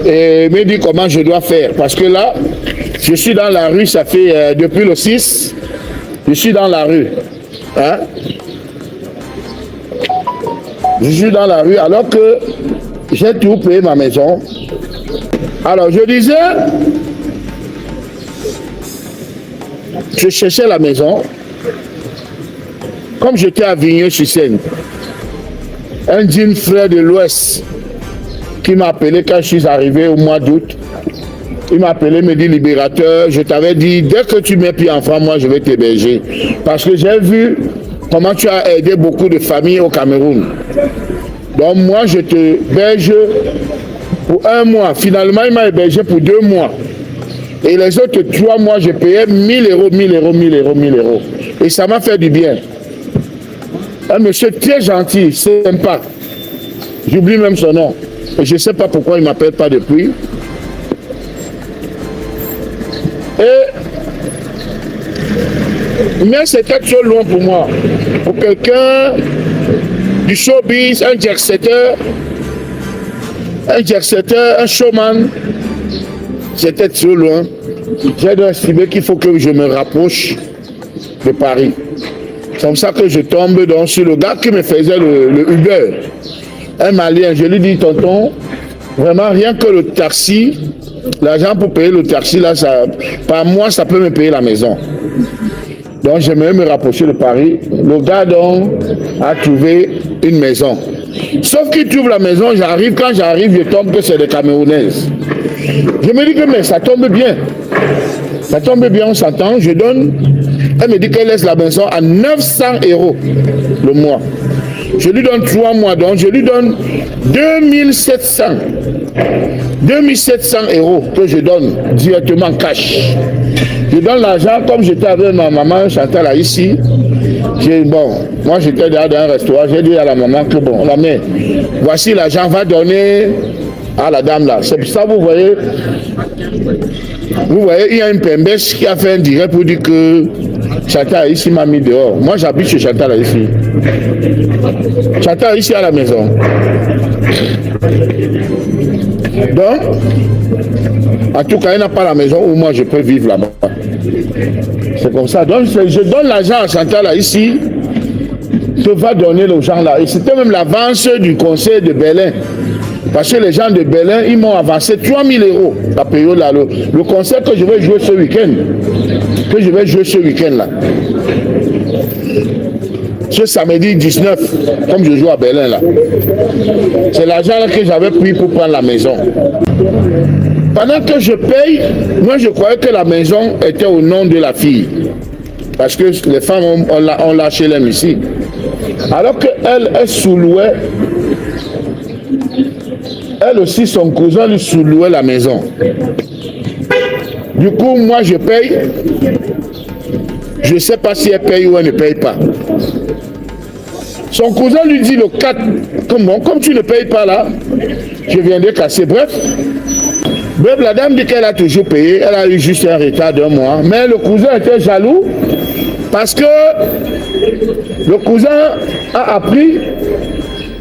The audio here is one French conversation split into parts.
et me dit comment je dois faire. Parce que là, je suis dans la rue, ça fait depuis le 6, je suis dans la rue. Hein? Je suis dans la rue alors que j'ai tout payé ma maison. Alors je disais, je cherchais la maison. Comme j'étais à Vigneux-sur-Seine, un digne frère de l'Ouest qui m'a appelé quand je suis arrivé au mois d'août. Il m'a appelé, me dit libérateur, je t'avais dit, dès que tu mets pied en France, moi je vais t'héberger. Parce que j'ai vu comment tu as aidé beaucoup de familles au Cameroun. Donc moi je te héberge pour 1 mois. Finalement il m'a hébergé pour 2 mois. Et les autres 3 mois, je payais 1000 euros, 1000 euros, 1000 euros, 1000 euros. Et ça m'a fait du bien. Un monsieur très gentil, sympa. J'oublie même son nom. Et je ne sais pas pourquoi il ne m'appelle pas depuis. Mais c'était trop loin pour moi. Pour quelqu'un du showbiz, un jet-setter, un showman, c'était trop loin. J'ai dû estimer qu'il faut que je me rapproche de Paris. C'est comme ça que je tombe sur le gars qui me faisait le Uber. Un Malien, je lui dis, tonton, vraiment rien que le taxi, l'argent pour payer le taxi, là, ça, par mois, ça peut me payer la maison. Donc j'aimerais me rapprocher de Paris. Le gars donc a trouvé une maison. Sauf qu'il trouve la maison, j'arrive, quand j'arrive, je tombe que c'est des Camerounaises. Je me dis que mais ça tombe bien. Ça tombe bien, on s'entend, je donne. Elle me dit qu'elle laisse la maison à 900 euros le mois. Je lui donne 3 mois, donc je lui donne 2700 euros que je donne directement cash. Je donne l'argent comme j'étais avec ma maman Chantal là ici. Bon, moi j'étais dans un restaurant, j'ai dit à la maman que bon, la mère, voici l'argent, va donner à la dame là. C'est pour ça vous voyez, il y a une pembesse qui a fait un direct pour dire que Chantal ici m'a mis dehors. Moi j'habite chez Chantal là ici. Chantal ici à la maison. Donc, en tout cas, il n'a pas la maison où moi je peux vivre là-bas. C'est comme ça. Donc, je donne l'argent à Chantal là ici, que va donner aux gens là. Et c'était même l'avance du conseil de Berlin. Parce que les gens de Berlin, ils m'ont avancé 3000 euros la période là. Le concert que je vais jouer ce week-end. Là. Ce samedi 19, comme je joue à Berlin là. C'est l'argent que j'avais pris pour prendre la maison. Pendant que je paye, moi je croyais que la maison était au nom de la fille. Parce que les femmes ont lâché l'aime ici. Alors qu'elle sous-louait, elle aussi, son cousin lui sous-louait la maison. Du coup, moi je paye. Je ne sais pas si elle paye ou elle ne paye pas. Son cousin lui dit le 4, comme tu ne payes pas là, je viendrai casser. Bref, la dame dit qu'elle a toujours payé, elle a eu juste un retard d'1 mois. Mais le cousin était jaloux parce que le cousin a appris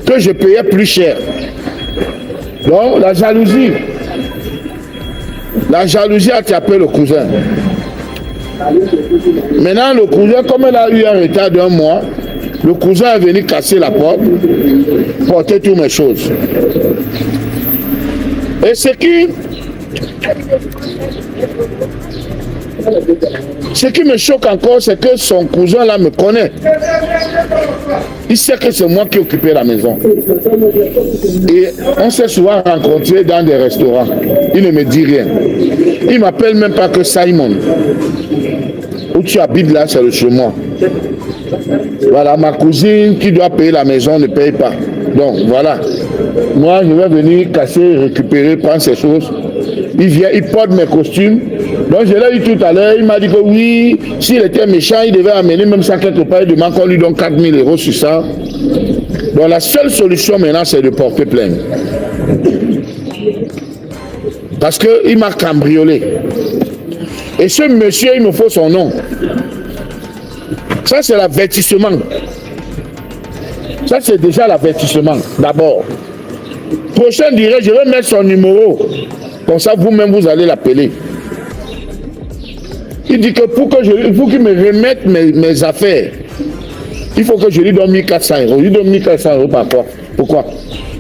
que je payais plus cher. Donc la jalousie a tapé le cousin. Maintenant le cousin, comme elle a eu un retard d'1 mois, le cousin est venu casser la porte, porter toutes mes choses. Et ce qui me choque encore, c'est que son cousin là me connaît. Il sait que c'est moi qui occupais la maison. Et on s'est souvent rencontrés dans des restaurants. Il ne me dit rien. Il ne m'appelle même pas que Simon. Où tu habites là, c'est le chez moi. Voilà, ma cousine qui doit payer la maison ne paye pas. Donc voilà. Moi, je vais venir casser, récupérer, prendre ces choses. Il vient, il porte mes costumes. Donc je l'ai eu tout à l'heure, il m'a dit que oui, s'il était méchant, il devait amener même ça quelque part, il demande qu'on lui donne 4000 euros sur ça. Donc la seule solution maintenant, c'est de porter plainte. Parce qu'il m'a cambriolé. Et ce monsieur, il me faut son nom. Ça, c'est l'avertissement. Ça, c'est déjà l'avertissement, d'abord. Prochain dirait, je vais mettre son numéro. Comme ça, vous-même, vous allez l'appeler. Il dit que il faut qu'il me remette mes affaires. Il faut que je lui donne 1400 €. Il lui donne 1400 € par quoi? Pourquoi?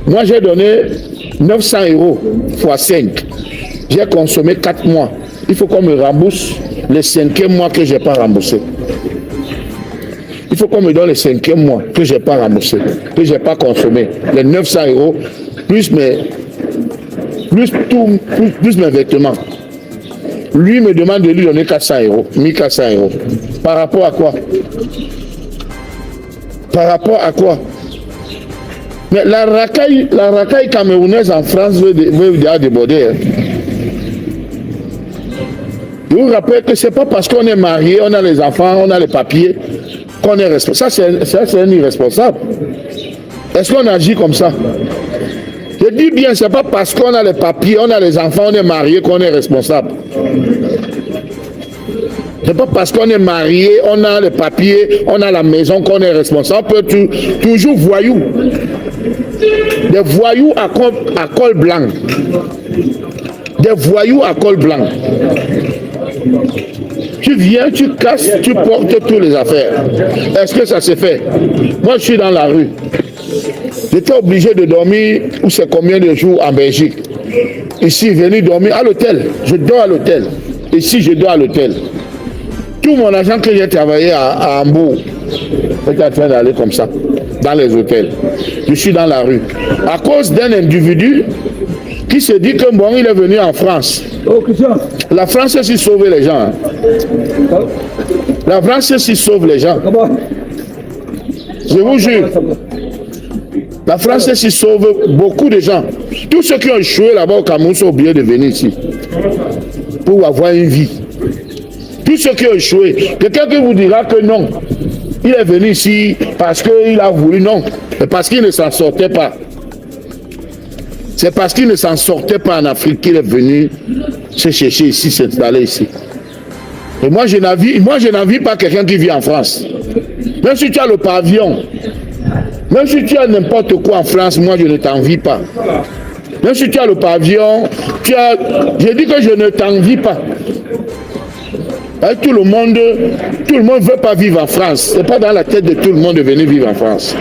Moi, j'ai donné 900 € x 5. J'ai consommé 4 mois. Il faut qu'on me rembourse le 5e mois que je n'ai pas remboursé. Il faut qu'on me donne le 5e mois que je n'ai pas remboursé, que je n'ai pas consommé. Les 900 € plus mes vêtements. Lui me demande de lui donner 400 €, 1400 €. Par rapport à quoi? Par rapport à quoi? Mais la racaille camerounaise en France veut déjà déborder. Hein. Je vous rappelle que ce n'est pas parce qu'on est marié, on a les enfants, on a les papiers, qu'on est responsable. Ça, c'est un irresponsable. Est-ce qu'on agit comme ça? Je dis bien, ce n'est pas parce qu'on a les papiers, on a les enfants, on est marié qu'on est responsable. Ce n'est pas parce qu'on est marié, on a les papiers, on a la maison qu'on est responsable. On peut toujours voyous. Des voyous à col blanc. Des voyous à col blanc. Tu viens, tu casses, tu portes toutes les affaires. Est-ce que ça s'est fait? Moi, je suis dans la rue. J'étais obligé de dormir, ou c'est combien de jours en Belgique. Ici, venu dormir à l'hôtel. Je dors à l'hôtel. Ici, je dors à l'hôtel. Tout mon argent que j'ai travaillé à Hambourg, est en train d'aller comme ça, dans les hôtels. Je suis dans la rue. À cause d'un individu qui se dit que bon, il est venu en France. La France est si sauve les gens. Hein. La France est si sauve les gens. Je vous jure. La France est si sauve beaucoup de gens. Tous ceux qui ont échoué là-bas au Cameroun sont obligés de venir ici pour avoir une vie. Tous ceux qui ont échoué. Quelqu'un qui vous dira que non, il est venu ici parce qu'il a voulu, non, mais parce qu'il ne s'en sortait pas. C'est parce qu'il ne s'en sortait pas en Afrique qu'il est venu se chercher ici, s'installer ici. Et moi, je n'envie pas quelqu'un qui vit en France. Même si tu as le pavillon, même si tu as n'importe quoi en France, moi, je ne t'envie pas. Même si tu as le pavillon, je dis que je ne t'envie pas. Tout le monde ne veut pas vivre en France. Ce n'est pas dans la tête de tout le monde de venir vivre en France.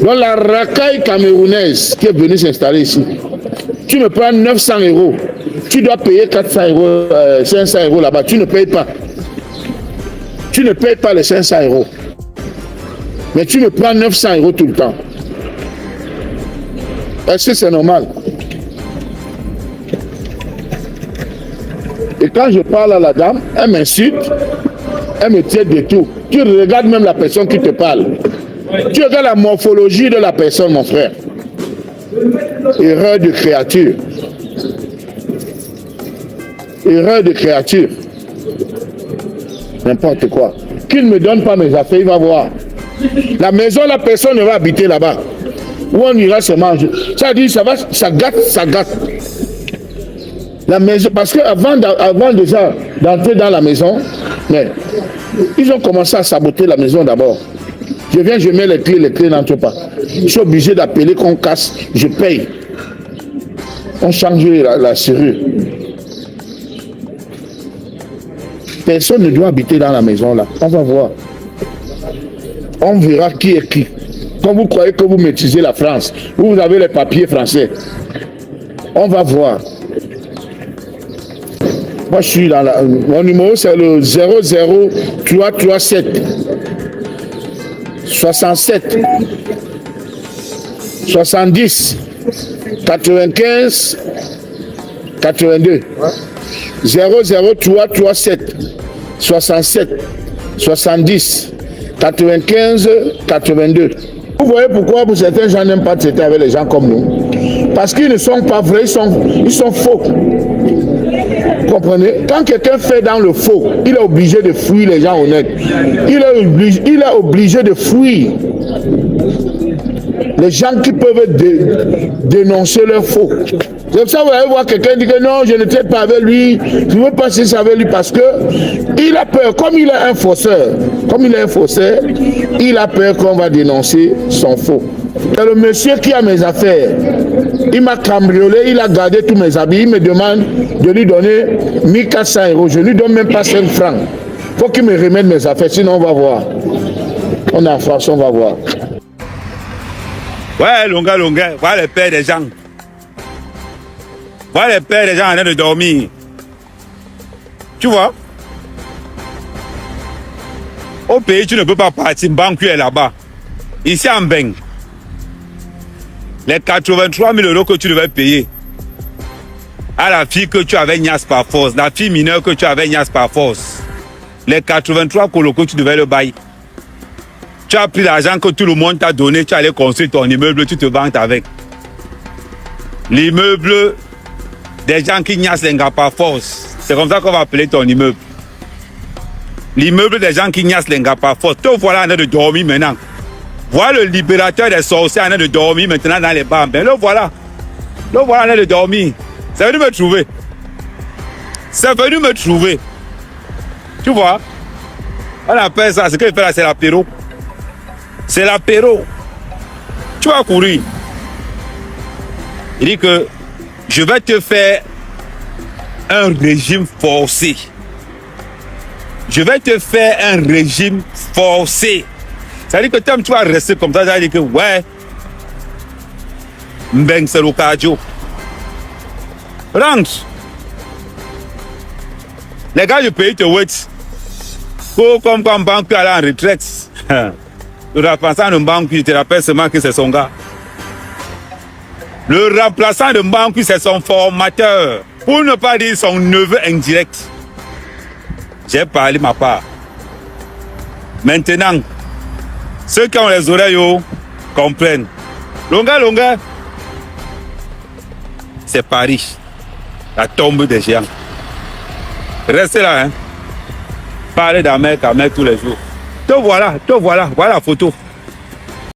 Donc la racaille camerounaise qui est venue s'installer ici, tu me prends 900 €, tu dois payer 400 €, 500 € là-bas, tu ne payes pas. Tu ne payes pas les 500 €. Mais tu me prends 900 € tout le temps. Est-ce que c'est normal? Et quand je parle à la dame, elle m'insulte, elle me tient de tout. Tu regardes même la personne qui te parle. Tu regardes la morphologie de la personne, mon frère. Erreur de créature. Erreur de créature. N'importe quoi. Qu'il ne me donne pas mes affaires, il va voir. La maison, la personne ne va habiter là-bas. Où on ira se manger. Ça dit, ça gâte, ça gâte. La maison, parce qu'avant déjà d'entrer dans la maison, mais ils ont commencé à saboter la maison d'abord. Je viens, je mets les clés n'entrent pas. Je suis obligé d'appeler qu'on casse, je paye. On change la serrure. Personne ne doit habiter dans la maison là. On va voir. On verra qui est qui. Quand vous croyez que vous maîtrisez la France, vous avez les papiers français. On va voir. Moi, je suis dans la... Mon numéro, c'est le 00337 67 70 95 82. 00337 67 70 95 82. Vous voyez pourquoi certains gens n'aiment pas traiter avec les gens comme nous? Parce qu'ils ne sont pas vrais, ils sont faux. Vous comprenez? Quand quelqu'un fait dans le faux, il est obligé de fuir les gens honnêtes. Il est obligé de fuir les gens qui peuvent dénoncer leur faux. C'est pour ça que vous allez voir quelqu'un dire que non, je ne traite pas avec lui, je ne veux pas cesser avec lui parce que il a peur, comme il est un fausseur, il a peur qu'on va dénoncer son faux. C'est le monsieur qui a mes affaires. Il m'a cambriolé, il a gardé tous mes habits. Il me demande de lui donner 1400 €. Je ne lui donne même pas 5 francs. Il faut qu'il me remette mes affaires, sinon on va voir. On est en France, on va voir. Ouais, longa, voilà les pères des gens. Voilà les pères des gens en train de dormir. Tu vois? Au pays, tu ne peux pas partir, banque est là-bas. Ici en Beng, les 83 000 € que tu devais payer à la fille que tu avais niasse par force, la fille mineure que tu avais niasse par force, les 83 colos que tu devais le bailler. Tu as pris l'argent que tout le monde t'a donné, tu allais construire ton immeuble, tu te vantes avec. L'immeuble des gens qui niassent les gars par force. C'est comme ça qu'on va appeler ton immeuble. L'immeuble des gens qui niassent les gars par force. Te voilà en train de dormir maintenant. Voilà le libérateur des sorciers en train de dormir maintenant dans les bars. Mais le voilà. Le voilà en train de dormir. C'est venu me trouver. C'est venu me trouver. Tu vois? On appelle ça, ce qu'il fait là, c'est l'apéro. C'est l'apéro. Tu vas courir. Il dit que je vais te faire un régime forcé. Je vais te faire un régime forcé. Ça veut dire que tu vas rester comme ça. Ça veut dire que ouais, Mbeng c'est le cardio. Rentre. Les gars du pays te wait. Comme quand banque allait en retraite. Le remplaçant de Mbangu, tu te rappelles seulement que c'est son gars. Le remplaçant de Mbangu, c'est son formateur. Pour ne pas dire son neveu indirect. J'ai parlé ma part. Maintenant, ceux qui ont les oreilles comprennent. Longa, c'est Paris. La tombe des géants. Restez là, hein. Parlez d'Amérique tous les jours. Te voilà, voilà la photo.